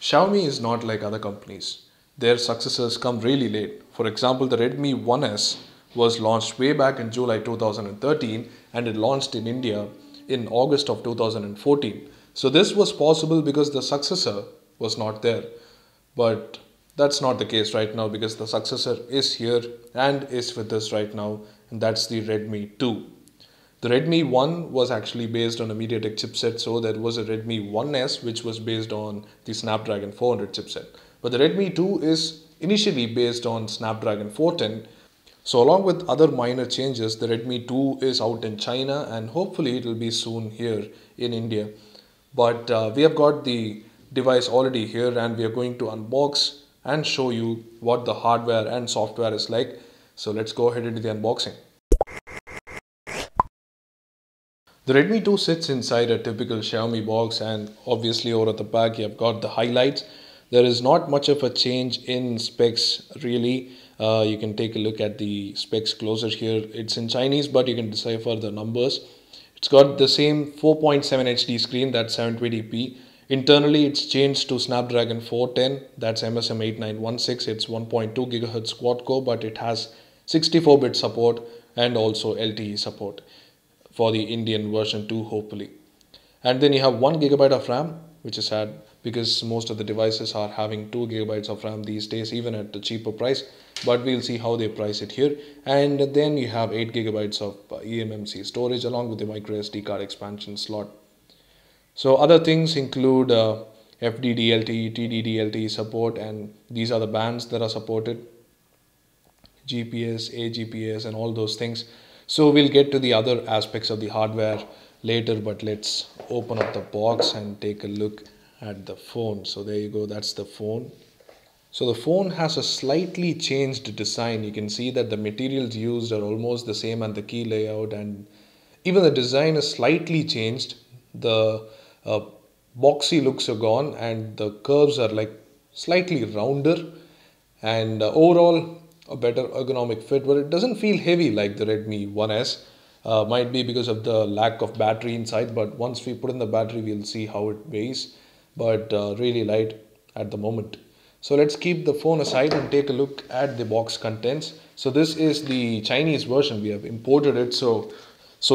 Xiaomi is not like other companies. Their successors come really late. For example, the Redmi 1S was launched way back in July 2013 and it launched in India in August of 2014. So this was possible because the successor was not there. But that's not the case right now because the successor is here and is with us right now, and that's the Redmi 2. The Redmi 1 was actually based on a MediaTek chipset, so there was a Redmi 1S which was based on the Snapdragon 400 chipset. But the Redmi 2 is initially based on Snapdragon 410. So along with other minor changes, the Redmi 2 is out in China and hopefully it will be soon here in India. But we have got the device already here and we are going to unbox and show you what the hardware and software is like. So let's go ahead and do the unboxing. The Redmi 2 sits inside a typical Xiaomi box, and obviously over at the back you have got the highlights. There is not much of a change in specs really. You can take a look at the specs closer here. It's in Chinese but you can decipher the numbers. It's got the same 4.7 HD screen, that's 720p. Internally it's changed to Snapdragon 410, that's MSM 8916. It's 1.2 GHz quad core but it has 64-bit support and also LTE support for the Indian version too, hopefully. And then you have 1 GB of RAM, which is sad because most of the devices are having 2 GB of RAM these days, even at a cheaper price. But we'll see how they price it here. And then you have 8 GB of eMMC storage along with the microSD card expansion slot. So other things include FDD-LTE, TDD-LTE support, and these are the bands that are supported. GPS, AGPS, and all those things. So we'll get to the other aspects of the hardware later, but let's open up the box and take a look at the phone. So there you go, that's the phone. So the phone has a slightly changed design. You can see that the materials used are almost the same and the key layout, and even the design is slightly changed. The boxy looks are gone and the curves are like slightly rounder, and overall a better ergonomic fit, but it doesn't feel heavy like the Redmi 1S. Might be because of the lack of battery inside, but once we put in the battery we'll see how it weighs, but really light at the moment. So let's keep the phone aside and take a look at the box contents. So this is the Chinese version, we have imported it, so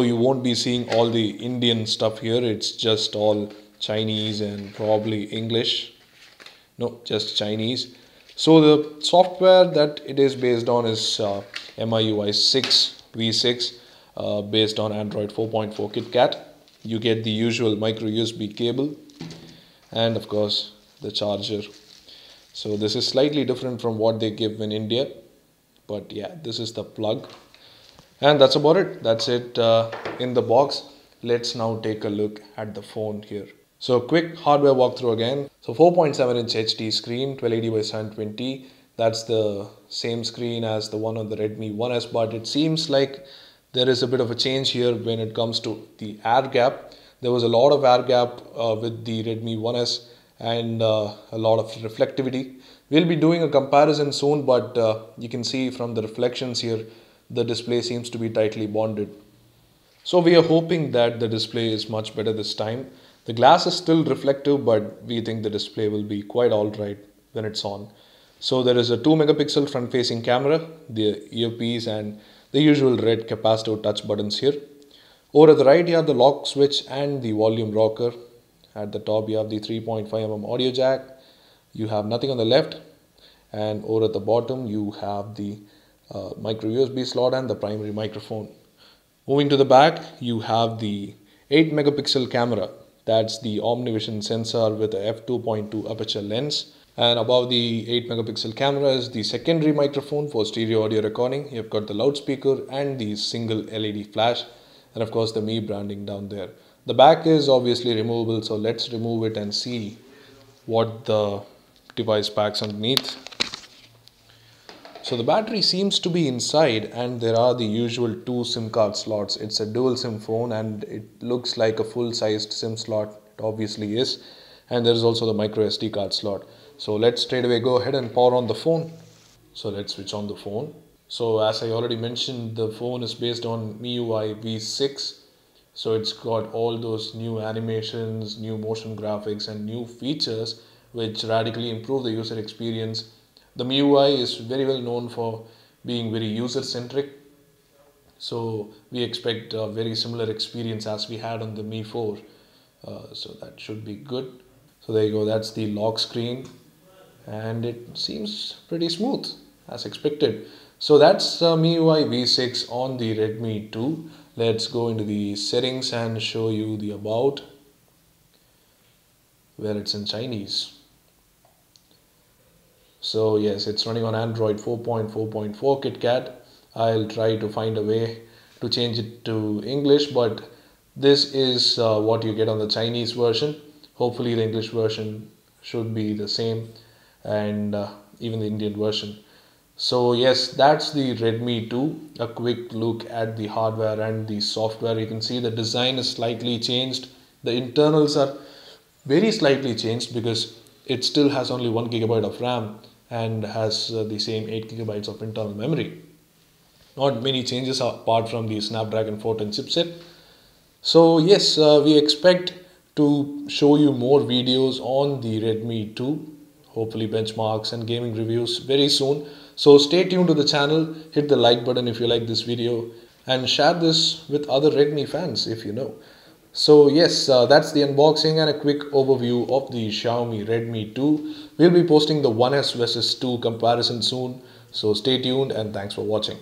you won't be seeing all the Indian stuff here. It's just all Chinese and probably English. No, just Chinese. So the software that it is based on is MIUI 6 V6 based on Android 4.4 KitKat. You get the usual micro USB cable and of course the charger. So this is slightly different from what they give in India, but yeah, this is the plug. And that's about it. That's it in the box. Let's now take a look at the phone here. So quick hardware walkthrough again. So 4.7 inch HD screen, 1280 by 720. That's the same screen as the one on the Redmi 1S, but it seems like there is a bit of a change here when it comes to the air gap. There was a lot of air gap with the Redmi 1S and a lot of reflectivity. We'll be doing a comparison soon, but you can see from the reflections here, the display seems to be tightly bonded. So we are hoping that the display is much better this time. The glass is still reflective, but we think the display will be quite alright when it's on. So there is a 2 megapixel front facing camera, the earpiece and the usual red capacitive touch buttons here. Over at the right you have the lock switch and the volume rocker. At the top you have the 3.5mm audio jack. You have nothing on the left, and over at the bottom you have the micro USB slot and the primary microphone. Moving to the back you have the 8 megapixel camera. That's the Omnivision sensor with a f2.2 aperture lens. And above the 8 megapixel camera is the secondary microphone for stereo audio recording. You've got the loudspeaker and the single LED flash, and of course the Mi branding down there. The back is obviously removable, so let's remove it and see what the device packs underneath. So the battery seems to be inside, and there are the usual 2 SIM card slots. It's a dual SIM phone and it looks like a full-sized SIM slot. It obviously is. And there is also the micro SD card slot. So let's straight away go ahead and power on the phone. So let's switch on the phone. So as I already mentioned, the phone is based on MIUI V6. So it's got all those new animations, new motion graphics and new features which radically improve the user experience. The MIUI is very well known for being very user centric, so we expect a very similar experience as we had on the Mi 4. So that should be good. So there you go, that's the lock screen, and it seems pretty smooth as expected. So that's MIUI V6 on the Redmi 2. Let's go into the settings and show you the about, where it's in Chinese. So yes, it's running on Android 4.4.4 KitKat. I'll try to find a way to change it to English, but this is what you get on the Chinese version. Hopefully the English version should be the same, and even the Indian version. So yes, that's the Redmi 2. A quick look at the hardware and the software. You can see the design is slightly changed. The internals are very slightly changed because it still has only 1 gigabyte of RAM and has the same 8 gigabytes of internal memory. Not many changes apart from the Snapdragon 410 chipset. So yes, we expect to show you more videos on the Redmi 2, hopefully benchmarks and gaming reviews very soon. So stay tuned to the channel, hit the like button if you like this video, and share this with other Redmi fans if you know. So yes, that's the unboxing and a quick overview of the Xiaomi Redmi 2. We'll be posting the 1S versus 2 comparison soon. So stay tuned and thanks for watching.